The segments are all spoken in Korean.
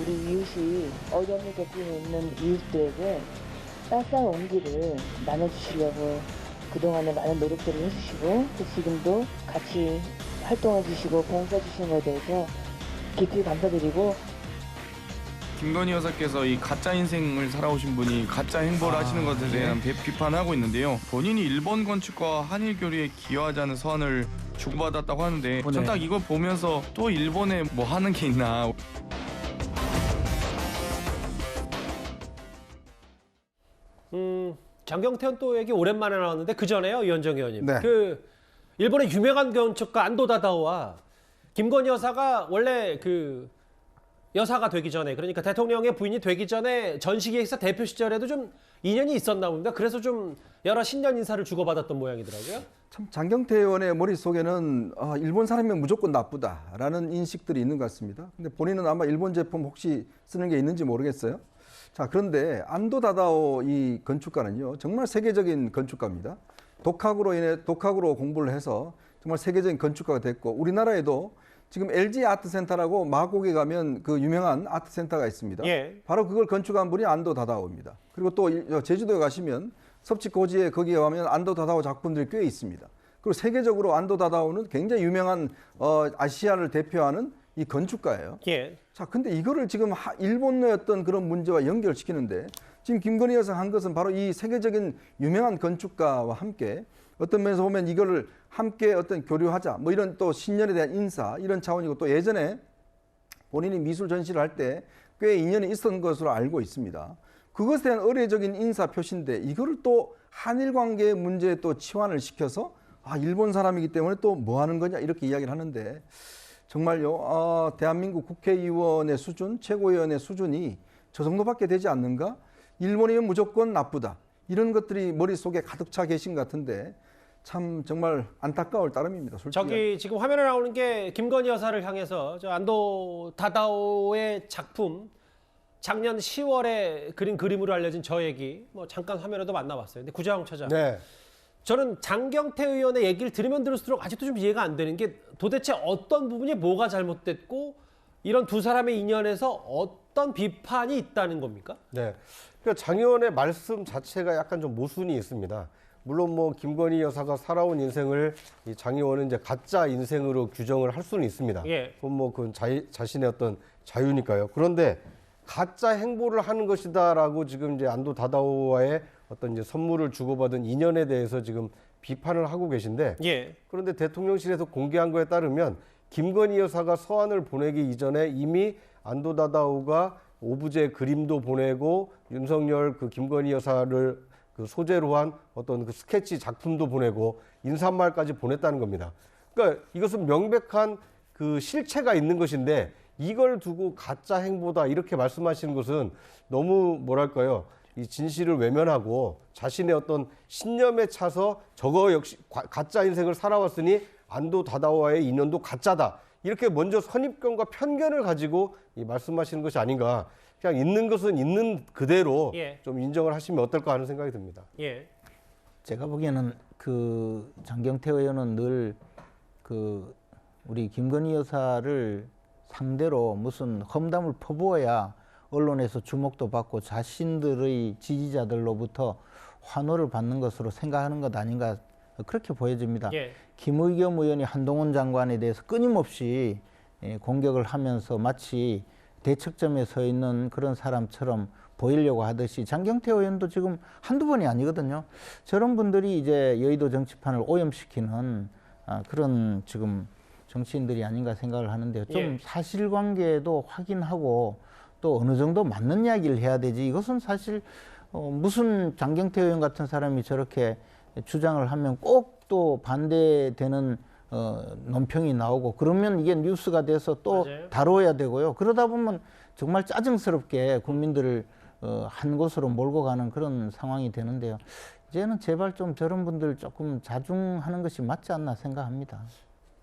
우리 이웃이 어려움을 겪고 있는 이웃들에게 따스한 온기를 나눠주시려고 그동안에 많은 노력들을 해주시고 또 지금도 같이 활동해주시고 봉사해주시는 것에 대해서 깊이 감사드리고, 김건희 여사께서 이 가짜 인생을 살아오신 분이 가짜 행보를 하시는 것에 대한 비판을 하고 있는데요. 본인이 일본 건축과 한일 교류에 기여하자는 서한을 주고받았다고 하는데 전 딱 이거 보면서 또 일본에 뭐 하는 게 있나. 장경태 또 얘기 오랜만에 나왔는데 그 전에요, 이현정 의원님. 네. 그 일본의 유명한 건축가 안도 다다오와 김건희 여사가 원래 그 여사가 되기 전에, 그러니까 대통령의 부인이 되기 전에 전시기획사 대표 시절에도 좀 인연이 있었나 봅니다. 그래서 좀 여러 신년 인사를 주고받았던 모양이더라고요. 참 장경태 의원의 머릿속에는 일본 사람이면 무조건 나쁘다라는 인식들이 있는 것 같습니다. 근데 본인은 아마 일본 제품 혹시 쓰는 게 있는지 모르겠어요. 자, 그런데 안도 다다오 이 건축가는요, 정말 세계적인 건축가입니다. 독학으로 공부를 해서 정말 세계적인 건축가가 됐고, 우리나라에도 지금 LG 아트센터라고 마곡에 가면 그 유명한 아트센터가 있습니다. 예. 바로 그걸 건축한 분이 안도 다다오입니다. 그리고 또 제주도에 가시면 섭지코지에 거기에 가면 안도 다다오 작품들이 꽤 있습니다. 그리고 세계적으로 안도 다다오는 굉장히 유명한 아시아를 대표하는 이 건축가예요. 예. 자, 근데 이거를 지금 일본의 어떤 그런 문제와 연결시키는데, 지금 김건희 여사 한 것은 바로 이 세계적인 유명한 건축가와 함께 어떤 면에서 보면 이거를 함께 어떤 교류하자, 뭐 이런 또 신년에 대한 인사, 이런 차원이고, 또 예전에 본인이 미술 전시를 할 때 꽤 인연이 있었던 것으로 알고 있습니다. 그것에 대한 의례적인 인사 표시인데, 이거를 또 한일 관계의 문제에 또 치환을 시켜서 일본 사람이기 때문에 또 뭐 하는 거냐 이렇게 이야기를 하는데, 정말요, 대한민국 국회의원의 수준, 최고위원의 수준이 저 정도밖에 되지 않는가? 일본이면 무조건 나쁘다. 이런 것들이 머릿속에 가득 차 계신 것 같은데, 참 정말 안타까울 따름입니다. 솔직히. 저기 지금 화면에 나오는 게 김건희 여사를 향해서 저 안도 다다오의 작품, 작년 10월에 그린 그림으로 알려진 저 얘기 뭐 잠깐 화면에도 만나봤어요. 근데 구자영 처장. 네. 저는 장경태 의원의 얘기를 들으면 들을수록 아직도 좀 이해가 안 되는 게, 도대체 어떤 부분이 뭐가 잘못됐고 이런 두 사람의 인연에서 어떤 비판이 있다는 겁니까? 네. 그러니까 장 의원의 말씀 자체가 약간 좀 모순이 있습니다. 물론 뭐 김건희 여사가 살아온 인생을 이 장 의원은 이제 가짜 인생으로 규정을 할 수는 있습니다. 예. 그건 뭐 그건 자신의 어떤 자유니까요. 그런데 가짜 행보를 하는 것이다라고 지금 이제 안도 다다오와의 어떤 이제 선물을 주고받은 인연에 대해서 지금 비판을 하고 계신데, 예. 그런데 대통령실에서 공개한 거에 따르면 김건희 여사가 서한을 보내기 이전에 이미 안도 다다오가 오브제 그림도 보내고 윤석열 그 김건희 여사를 그 소재로 한 어떤 그 스케치 작품도 보내고 인사말까지 보냈다는 겁니다. 그러니까 이것은 명백한 그 실체가 있는 것인데, 이걸 두고 가짜 행보다 이렇게 말씀하시는 것은 너무 뭐랄까요, 이 진실을 외면하고 자신의 어떤 신념에 차서 저거 역시 가짜 인생을 살아왔으니 안도 다다오와의 인연도 가짜다, 이렇게 먼저 선입견과 편견을 가지고 이 말씀하시는 것이 아닌가. 그냥 있는 것은 있는 그대로 예. 좀 인정을 하시면 어떨까 하는 생각이 듭니다. 예. 제가 보기에는 그 장경태 의원은 늘 그 우리 김건희 여사를 상대로 무슨 험담을 퍼부어야 언론에서 주목도 받고 자신들의 지지자들로부터 환호를 받는 것으로 생각하는 것 아닌가, 그렇게 보여집니다. 예. 김의겸 의원이 한동훈 장관에 대해서 끊임없이 공격을 하면서 마치 대척점에 서 있는 그런 사람처럼 보이려고 하듯이, 장경태 의원도 지금 한두 번이 아니거든요. 저런 분들이 이제 여의도 정치판을 오염시키는 그런 지금 정치인들이 아닌가 생각을 하는데요. 좀 예. 사실관계도 확인하고 또 어느 정도 맞는 이야기를 해야 되지, 이것은 사실 무슨 장경태 의원 같은 사람이 저렇게 주장을 하면 꼭 또 반대되는 논평이 나오고, 그러면 이게 뉴스가 돼서 또 맞아요. 다뤄야 되고요. 그러다 보면 정말 짜증스럽게 국민들을 한 곳으로 몰고 가는 그런 상황이 되는데요. 이제는 제발 좀 저런 분들 조금 자중하는 것이 맞지 않나 생각합니다.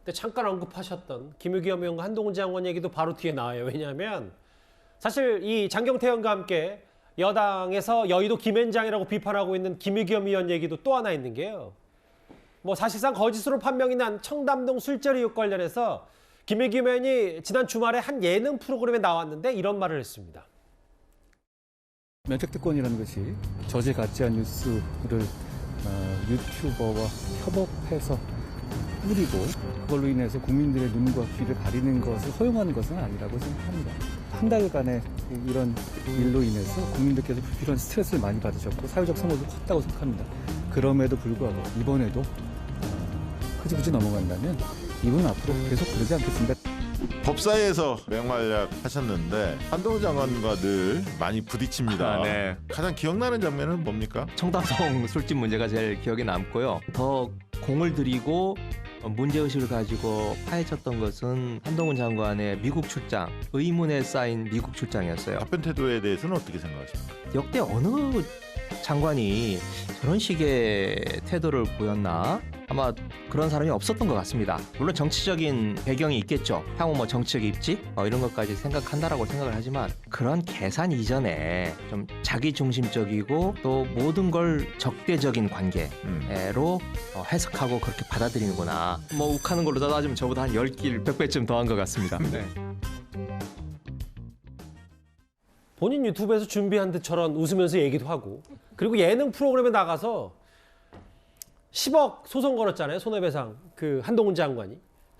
근데 잠깐 언급하셨던 김의겸 의원과 한동훈 장관 얘기도 바로 뒤에 나와요. 왜냐하면 사실 이 장경태 의원과 함께 여당에서 여의도 김앤장이라고 비판하고 있는 김의겸 의원 얘기도 또 하나 있는 게요. 뭐 사실상 거짓으로 판명이 난 청담동 술자리 의혹 관련해서 김의겸 의원이 지난 주말에 한 예능 프로그램에 나왔는데 이런 말을 했습니다. 면책특권이라는 것이 저질 가짜 뉴스를 유튜버와 협업해서 뿌리고 그걸로 인해서 국민들의 눈과 귀를 가리는 것을 허용하는 것은 아니라고 생각합니다. 한 달간의 이런 일로 인해서 국민들께서 불필요한 스트레스를 많이 받으셨고 사회적 소모도 컸다고 생각합니다. 그럼에도 불구하고 이번에도 흐지부지 넘어간다면 이분은 앞으로 계속 그러지 않겠습니다. 법사위에서 맹활약 하셨는데 한동훈 장관과 늘 많이 부딪힙니다. 네. 가장 기억나는 장면은 뭡니까? 청담동 술집 문제가 제일 기억에 남고요. 더 공을 들이고 문제의식을 가지고 파헤쳤던 것은 한동훈 장관의 미국 출장, 의문에 쌓인 미국 출장이었어요. 답변 태도에 대해서는 어떻게 생각하십니까? 역대 어느 장관이 저런 식의 태도를 보였나? 아마 그런 사람이 없었던 것 같습니다. 물론 정치적인 배경이 있겠죠. 향후 뭐 정치적 입지 이런 것까지 생각한다라고 생각을 하지만 그런 계산 이전에 좀 자기중심적이고 또 모든 걸 적대적인 관계로 해석하고 그렇게 받아들이는구나. 뭐 욱하는 걸로 따지면 저보다 한 10길 100배쯤 더한 것 같습니다. 네. 본인 유튜브에서 준비한 듯처럼 웃으면서 얘기도 하고 그리고 예능 프로그램에 나가서 10억 소송 걸었잖아요. 손해배상 그 한동훈 장관이.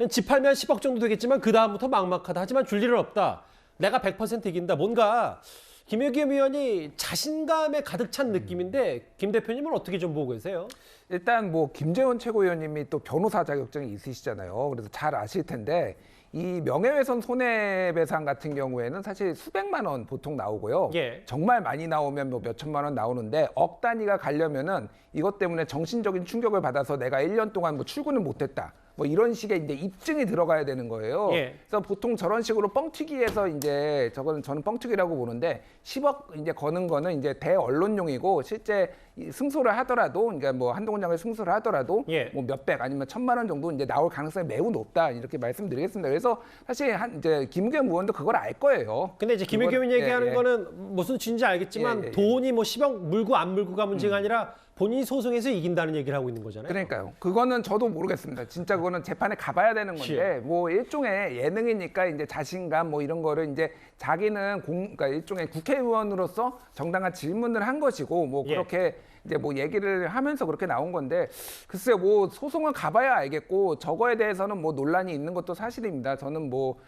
집 팔면 10억 정도 되겠지만 그 다음부터 막막하다. 하지만 줄 일은 없다. 내가 100% 이긴다. 뭔가 김의겸 의원이 자신감에 가득 찬 느낌인데 김 대표님은 어떻게 좀 보고 계세요? 일단 뭐 김재원 최고위원님이 또 변호사 자격증이 있으시잖아요. 그래서 잘 아실 텐데 이 명예훼손 손해배상 같은 경우에는 사실 수백만 원 보통 나오고요. 예. 정말 많이 나오면 뭐 몇천만 원 나오는데 억 단위가 가려면은 이것 때문에 정신적인 충격을 받아서 내가 1년 동안 뭐 출근을 못했다. 뭐 이런 식의 이제 입증이 들어가야 되는 거예요. 예. 그래서 보통 저런 식으로 뻥튀기해서 이제 저는 뻥튀기라고 보는데 10억 이제 거는 거는 이제 대언론용이고 실제 승소를 하더라도 그러니까 뭐 한동훈 장관이 승소를 하더라도 예. 뭐 몇백 아니면 1,000만 원 정도 이제 나올 가능성이 매우 높다 이렇게 말씀드리겠습니다. 그래서 사실 이제 김의겸 의원도 그걸 알 거예요. 근데 이제 김의겸 의원이 얘기하는 거는 무슨 죄인지 알겠지만 돈이 뭐 10억 물고 안 물고가 문제가 아니라 본인이 소송에서 이기긴다는 얘기를 하고 있는 거잖아요. 그러니까요. 그거는 저도 모르겠습니다. 진짜 그거는 재판에 가봐야 되는 건데 뭐 일종의 예능이니까 이제 자신감 뭐 이런 거를 이제 자기는 그러니까 일종의 국회의원으로서 정당한 질문을 한 것이고 뭐 그렇게 이제 뭐 얘기를 하면서 그렇게 나온 건데 글쎄요 뭐 소송은 가봐야 알겠고 저거에 대해서는 뭐 논란이 있는 것도 사실입니다. 저는 뭐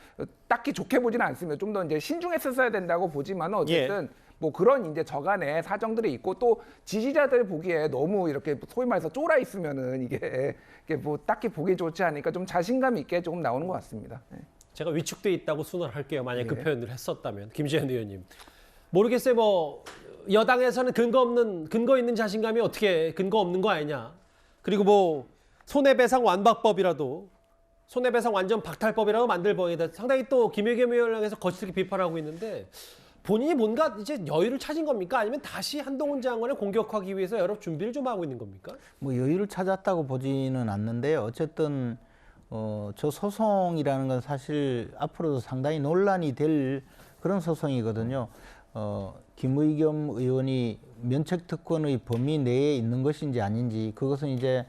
딱히 좋게 보지는 않습니다. 좀 더 이제 신중했었어야 된다고 보지만 어쨌든 뭐 그런 이제 저간의 사정들이 있고 또 지지자들 보기에 너무 이렇게 소위 말해서 쫄아 있으면은 이게 뭐 딱히 보기 좋지 않으니까 좀 자신감 있게 조금 나오는 것 같습니다. 네. 제가 위축돼 있다고 순환할게요. 만약 그 표현을 했었다면 김재현 의원님 모르겠어요. 뭐 여당에서는 근거 있는 자신감이 어떻게 근거 없는 거 아니냐. 그리고 뭐 손해배상 완박법이라도 손해배상 완전 박탈법이라도 만들 법이다. 상당히 또 김의겸 의원에서 거칠게 비판하고 있는데 본인이 뭔가 이제 여유를 찾은 겁니까? 아니면 다시 한동훈 장관을 공격하기 위해서 여러 준비를 좀 하고 있는 겁니까? 뭐 여유를 찾았다고 보지는 않는데요. 어쨌든 저 소송이라는 건 사실 앞으로도 상당히 논란이 될 그런 소송이거든요. 김의겸 의원이 면책특권의 범위 내에 있는 것인지 아닌지 그것은 이제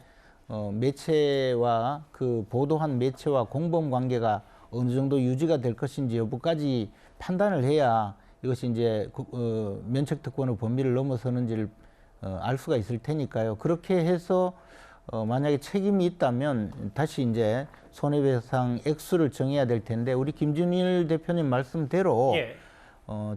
매체와 그 보도한 매체와 공범 관계가 어느 정도 유지가 될 것인지 여부까지 판단을 해야 이것이 이제 면책특권의 범위를 넘어서는지를 알 수가 있을 테니까요. 그렇게 해서 만약에 책임이 있다면 다시 이제 손해배상 액수를 정해야 될 텐데 우리 김준일 대표님 말씀대로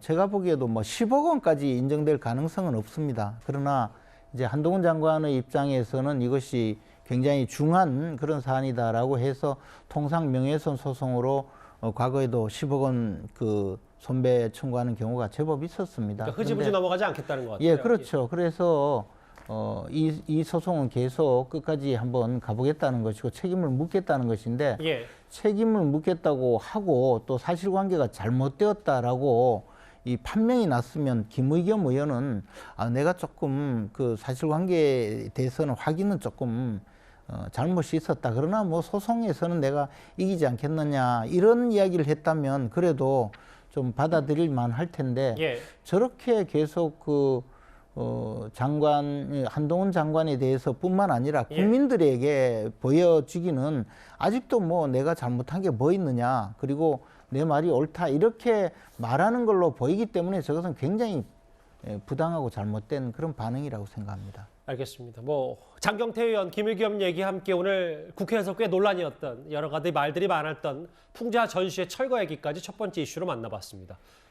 제가 보기에도 뭐 10억 원까지 인정될 가능성은 없습니다. 그러나 이제 한동훈 장관의 입장에서는 이것이 굉장히 중한 그런 사안이다라고 해서 통상 명예훼손 소송으로 과거에도 10억 원 그 손배 청구하는 경우가 제법 있었습니다. 그러니까 흐지부지 넘어가지 않겠다는 것 같아요. 예, 그렇죠. 그래서 이 소송은 계속 끝까지 한번 가보겠다는 것이고 책임을 묻겠다는 것인데 책임을 묻겠다고 하고 또 사실관계가 잘못되었다라고 이 판명이 났으면 김의겸 의원은 내가 조금 그 사실관계에 대해서는 확인은 조금 잘못이 있었다. 그러나 뭐 소송에서는 내가 이기지 않겠느냐 이런 이야기를 했다면 그래도 좀 받아들일 만할 텐데 저렇게 계속 그 한동훈 장관에 대해서뿐만 아니라 국민들에게 보여지기는 아직도 뭐 내가 잘못한 게 뭐 있느냐, 그리고 내 말이 옳다 이렇게 말하는 걸로 보이기 때문에 저것은 굉장히 부당하고 잘못된 그런 반응이라고 생각합니다. 알겠습니다. 뭐 장경태 의원, 김의겸 얘기 함께 오늘 국회에서 꽤 논란이었던 여러 가지 말들이 많았던 풍자 전시회 철거 얘기까지 첫 번째 이슈로 만나봤습니다.